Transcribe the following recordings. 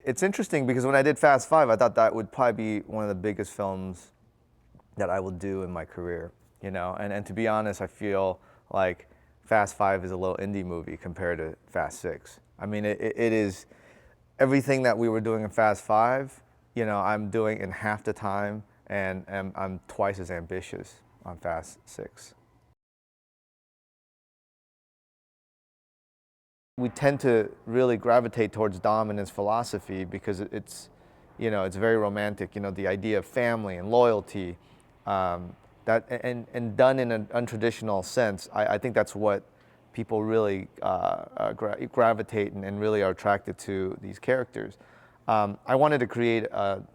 It's interesting because when I did Fast Five, I thought that would probably be one of the biggest films that I will do in my career, you know. And to be honest, I feel like Fast Five is a little indie movie compared to Fast Six. I mean, it is everything that we were doing in Fast Five, you know, I'm doing in half the time, and I'm twice as ambitious on Fast Six. We tend to really gravitate towards Dom and his philosophy because it's, you know, it's very romantic. You know, the idea of family and loyalty, that and done in an untraditional sense. I think that's what people really gravitate and really are attracted to these characters. I wanted to create an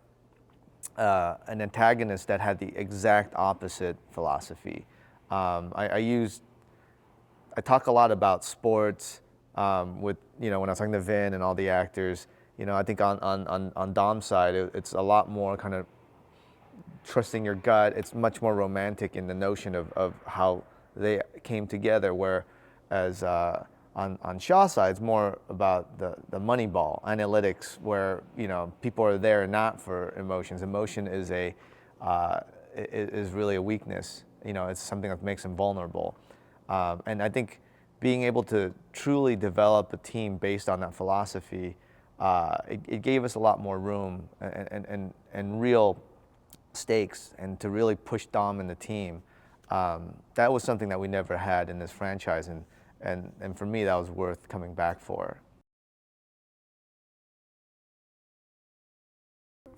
antagonist that had the exact opposite philosophy. I talk a lot about sports with, you know, when I was talking to Vin and all the actors. You know, I think on Dom's side, it's a lot more kind of trusting your gut. It's much more romantic in the notion of how they came together, whereas on Shaw's side, it's more about the money ball analytics, where, you know, people are there not for emotions. Emotion is is really a weakness. You know, it's something that makes them vulnerable. And I think being able to truly develop a team based on that philosophy, it gave us a lot more room and real stakes, and to really push Dom and the team. That was something that we never had in this franchise, and for me, that was worth coming back for.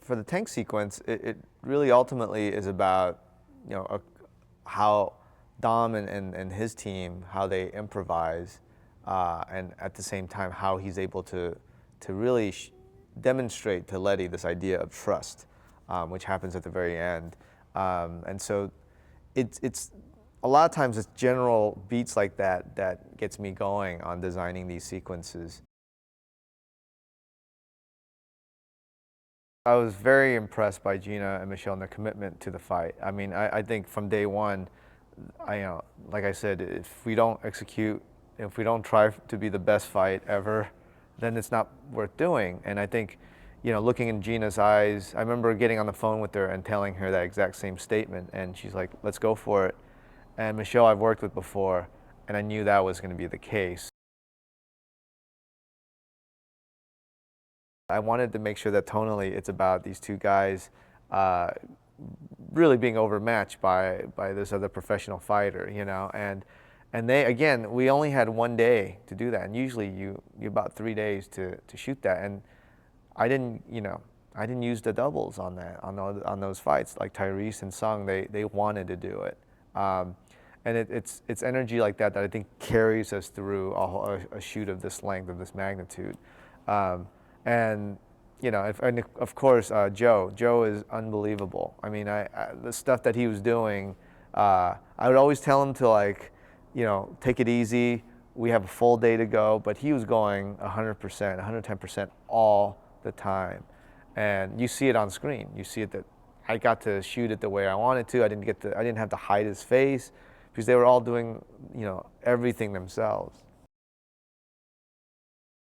For the tank sequence, it really ultimately is about, you know, how Dom and his team, how they improvise, and at the same time how he's able to really demonstrate to Letty this idea of trust, which happens at the very end. And so it's a lot of times it's general beats like that that gets me going on designing these sequences. I was very impressed by Gina and Michelle and their commitment to the fight. I mean, I think from day one, you know, like I said, if we don't execute, if we don't try to be the best fight ever, then it's not worth doing. And I think, you know, looking in Gina's eyes, I remember getting on the phone with her and telling her that exact same statement, and she's like, let's go for it. And Michelle I've worked with before, and I knew that was going to be the case. I wanted to make sure that tonally it's about these two guys really being overmatched by this other professional fighter, you know, and they, again, we only had one day to do that, and usually you about 3 days to shoot that, and I didn't, you know, I didn't use the doubles on that, on those fights. Like Tyrese and Sung, they wanted to do it. And it's energy like that that I think carries us through a shoot of this length, of this magnitude. And you know, and of course, Joe is unbelievable. I mean, the stuff that he was doing, I would always tell him to, like, you know, take it easy. We have a full day to go, but he was going 100%, 110% all the time. And you see it on screen. You see it that I got to shoot it the way I wanted to. I didn't have to hide his face because they were all doing, you know, everything themselves.